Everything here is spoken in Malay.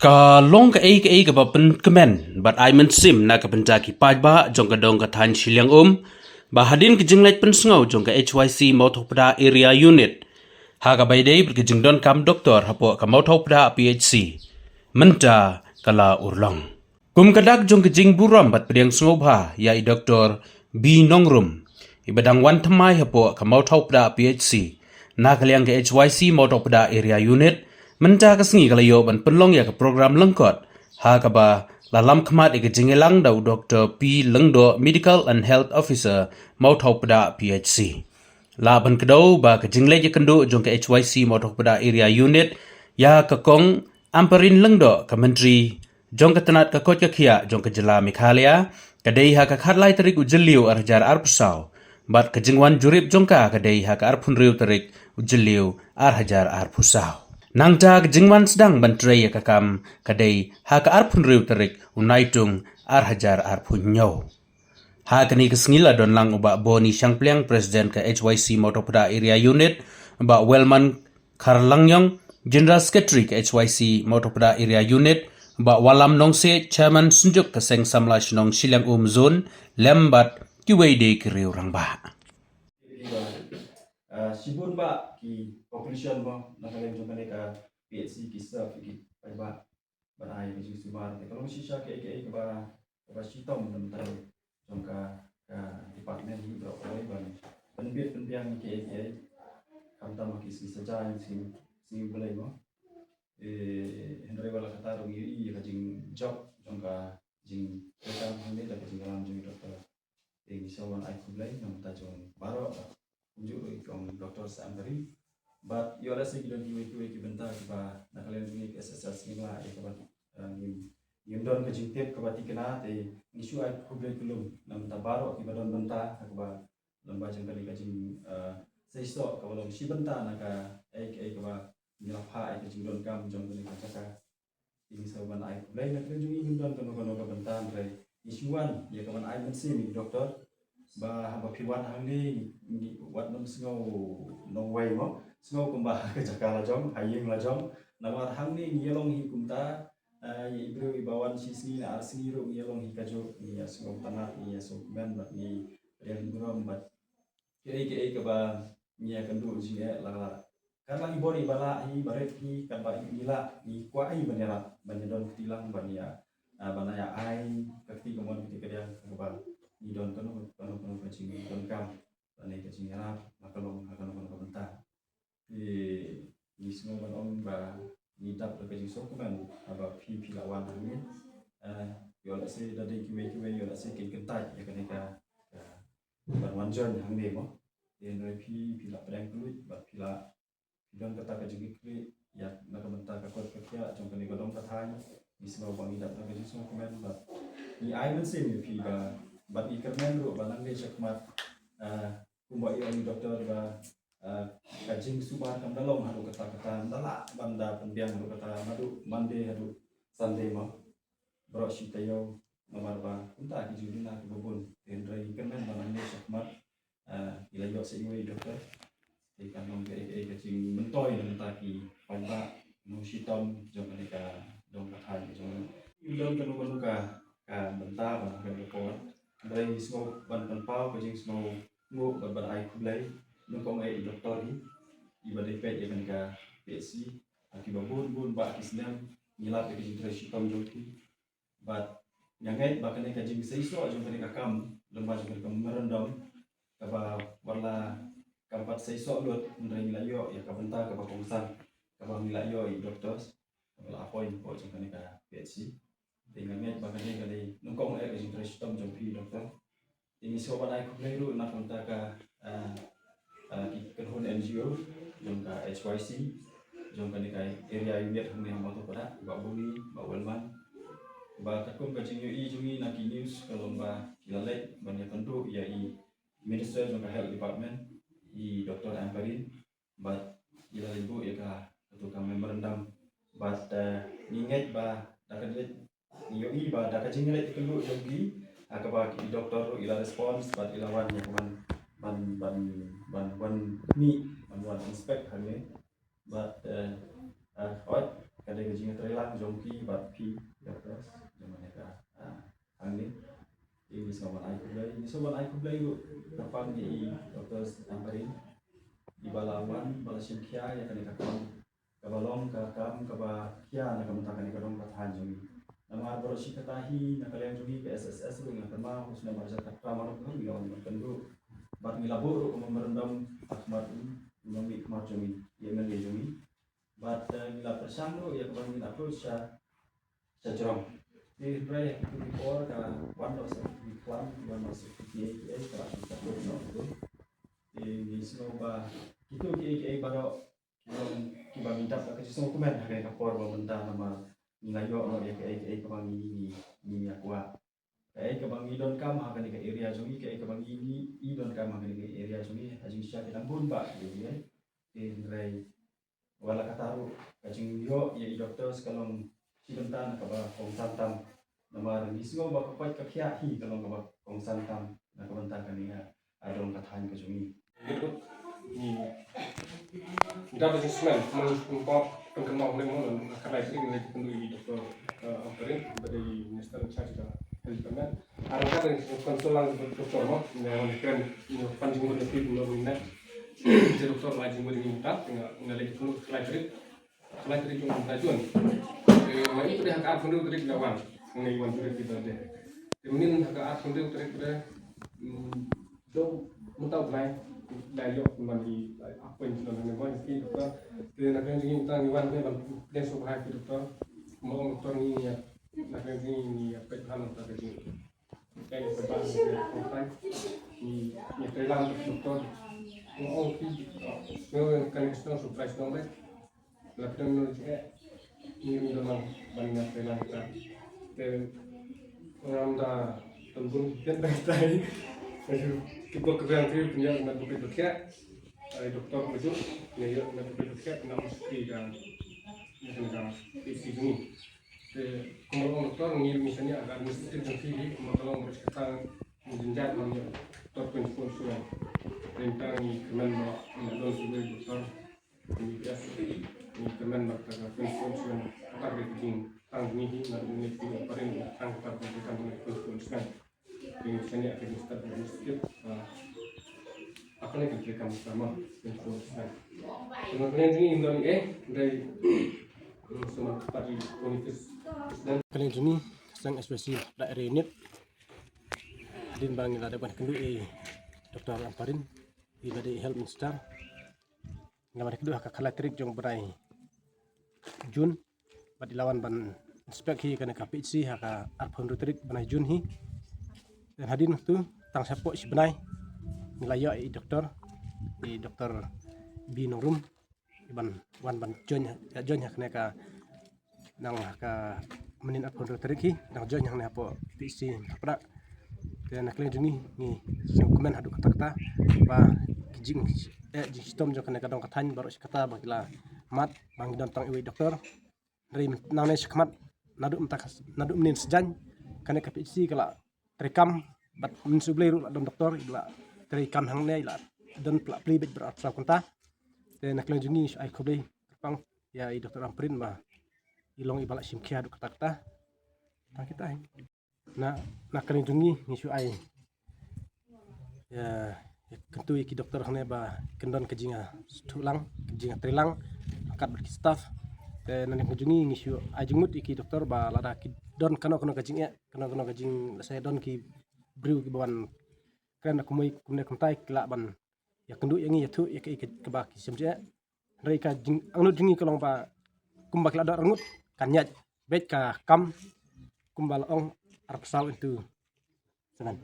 Ka long ka ei ka ba pen kemen bat ai men sim na ka penta ki pai ba jong ka dong ka than shiliang ba hadin ki jinglet pen sngo jong ka HYC Mauthopda area unit ha ka bai dei ki jingdon kam doktor hapo ka Mauthopda PHC menta kala urlong kum kadak jong ka jing buram bat priang sngo ba ya i doktor B Nongrum ibadang wan thamai hapo ka Mauthopda PHC na kaliang ka HYC Mauthopda area unit menta ka sngi kalayo ban penlong ya ka program lengkot ha ka ba lalam khmat ik jingelang dau Dr. P Lengdo Medical and Health Officer Mauthopda PHC la ban kedau ba ka jingle je kendo jong ka HYC Mauthopda area unit ya ka kong amparin lengdo ka menteri jong ka tanat ka kot ka khia jong ka jela Meghalaya ka dei ha ka khatlai tarik ujeliu arjar arpsau bat ka jingwan jurip jong ka dei ha ka arphun riu tarik ujeliu arhajar arpusau nang jag jingman sedang bantrai ya kakam kadai ha ka arpun riu tarik unaitung arhajar arpun nyau ha kani kesngila don lang uba boni syangpliang presiden ka HYC Mauthopda area unit uba Welman Karlangyong General Secretary ka HYC Mauthopda area unit uba Walam Nongse Chairman Sunjuk ka Seng Samla Shnong Shiliang zone lembat kiwede kiriu rangba Sibun ba ki population mo nakalem jong ka PHC ki serve ki ba ai ki sumar kalau si sya ke ba si tom nam tahu jong ka department ni bro oi ban penbit penbiang ki kam tam ki si saja si boleh mo hendrai wala kata ro i ka jing job jong ka jing ka ni da ka jing alam jong doktor sawan ai kulai nam ta jong baro unjuk kong doktor Sambari but yo rasa kita kiwe bentar ba nakalen ni SSS ni lah ya kawan ni don ke jingtip ke bati kena te isu ai kublai kulum nam tabaro ki badon bentar ba lomba jang kali kajing seiso ka walong si bentar naka ai ba nyapa ai ke jingdon kam jong kali kacaka ini saban ai kublai nakalen jungi don kono ka bentar re isuan ya kawan ai mensi ni doktor ba piwan hangni wat nam sngo nong wai mo sngo kumba ke jakala jong hayeng la jong namar hangni ngelong hi kumta ibru ibawan sisi na arsi ro ngelong hi kajo ni sngo tanat ni so men bat ni yang buram bat ke ba ni akan jinga la karena ibori bala hi baret hi kan ba ila ni kwa ai banedon tilang bania banaya ai kakti komon ketika dia ba ni don kono kacing don kam ane kacing arab makalong bentar ni semua on ba ni dap ke kacing sokuman aba pi lawan ni yo la se dadi kiwe yo la se kin kentai ya kaneka ban wanjon hang ni mo en pi la prang kulit ba don kata kacing kli ya nak bentar ka kot kya jong kani godong kathai ni semua bang dap ke kacing sokuman ba ni ai men sim pi ba bat ikermen ro banang de chakmat kumba i doktor ba kajing subar kam dalom haru kata dala banda pendiang haru kata madu mande haru sande ma bro sitayo nomor ba unta ki julina ki bubun endrai ikermen banang de chakmat ilayo se i doktor ikan nom ke kajing mentoy nanta ki panda no sitom jong ka dong ka jong dong ka bentar ba ka dari semua ban pau ke jing semua ngo ban ai kulai nungkong ai doktor ni ibadai pet ya kan ka PSC akibat bun ba kisnam nilap ke jing treshi tom jongki bat nyangai ba kan ka jing seiso jong kan ka kam lemba jong ka merendam ka ba warla kampat seiso lot ndai milayo ya ka bentar ka ba kongsan ka ba milayo i doktor wala apoin ko jong kan ka PSC dengan net bagani kali nungkong jing treshi tom jongki doktor ini sobat ai kublairu nak konta ka ikon NGO jong ka HYC jong ka nikai area unit hang yang Mauthopda ba bumi ba Welman ba takum ka jing i jungi na ki news kalau ba kilalek banyak tentu ya i minister jong ka health department i Dr. Amparin ba ila ibu ya ka tu ka memorandum ba ninget ba dakadet yo i ba dakajing lek tentu jogi akaba ki doktor ila response bat ilawan ya ban ni ban inspect hane but kadai gaji ngetrailan jongki bat pi dokter zaman ka angin ini sobat aku belai lu kapang di dokter Amparin di Balawan Balasimkia ya kan kakam kabalong kakam kabakia nak mentakan kadong katahan jumi nama berosi katahi nak kalian jumi ke SSS lu ngatan mah husna marja kakam orang tu bilang kendu bat ngilabur merendam akhmat mengambil kemar jumi ya mengambil jumi bat ngilap persangro ya kabang ngilap sya cerong di ray itu di por ka one of the plan one of the PA ka kita tu di snow ba itu KA baro kita minta ka semua komen ka ka por ba benda nama ngayo no ya KA ka bang ni aqua ka bang idon kam ha ka ni ka area jumi ka bang ini idon kam ha ka ni ka area jumi ajing sya kita bun ba di ray wala kataru kajing yo ya dokter sekalong sebentar nak ba kong santam nama bisgo ba kapai ka kya hi kalau ba kong santam nak bentar kan ya adong katahan ke jumi ni dapat sesuai mengungkap perkembangan lemon kerja ini lagi penuh doktor Amparin dari Minister Charge Development. Arahkan konsulan doktor mo yang kan funding mo lebih belum minat. Jadi doktor lagi mo minta lagi penuh lagi yung tajuan. Mai itu dia hak penuh dari lawan mengenai wan dari kita deh. Kemudian hak penuh dari kita dong mentau lain dayok mandi apa yang sudah namanya ini doktor. Nak yang ini tentang wan ni dan subah doktor. Mau doktor ni ya nak yang ini apa yang hantar tadi. Kayak sebab kontak ni terlang doktor. Mau kan kita surprise dong deh. Lakukan menurut saya ini memang banyak terlang kita. Orang dah tembun kita dari kita kerjaan tu punya nak bekerja, doktor itu, ni nak bekerja nak mesti dan nak isi ini. Kemudian doktor ni misalnya agak mesti terjadi, kalau mereka sekarang menjenjat mana doktor konsultan, tentang ni kemen nak sebagai doktor ini biasa, ini kemen nak konsultan apa kerja tang ni nak mesti paling tang perbuatan konsultan. Ini misalnya akan start dari setiap apa lagi kita sama konsultan. Kemudian ini indoni dari semua tadi universitas dan kalian ini sang spesial daerah unit din bang ada ban kendu Dr. Amparin di badi health minister nama kedua ka kalaterik jong berai Jun badi lawan ban inspek hi kana ka PhD ha arpon rutrik banai Jun hi dan hadin tu tang sapok sebenai nilai doktor di doktor B Nongrum ban wan ban John kena ka nang ka menin arpon rutrik hi nang John yang apa PhD apa dan nak lagi ni komen hadu kata-kata ba jing sistem jo kena kadang katanya baru kata bagila mat bang don tang iwi doktor dari nang ne sekmat nadu menin sejan kena ka PhD kala terekam bat mensublai ru don doktor ila terekam hang ne ila don pli bet berasa konta dan nak lagi ni ai khoblai pang ya i doktor Amparin ba ilong ibala simkia hadu kata-kata tang kita nak kena jungi ngisu ai ya kentu iki doktor hane ba kendon kejinga tulang kejinga trilang angkat bagi staff dan nanti kejungi ngisu ai jengmut iki doktor ba lada ki don kano kejingnya kano kejing saya don ki briu ki bawan kan aku mai kumne kuntai kila ban ya kendu yang ya tu ya ke ba ki semja rei ka jing angno jungi kolong ba kumbak lada rangut kanyat bet ka kam kumbal ong arpsal itu senang.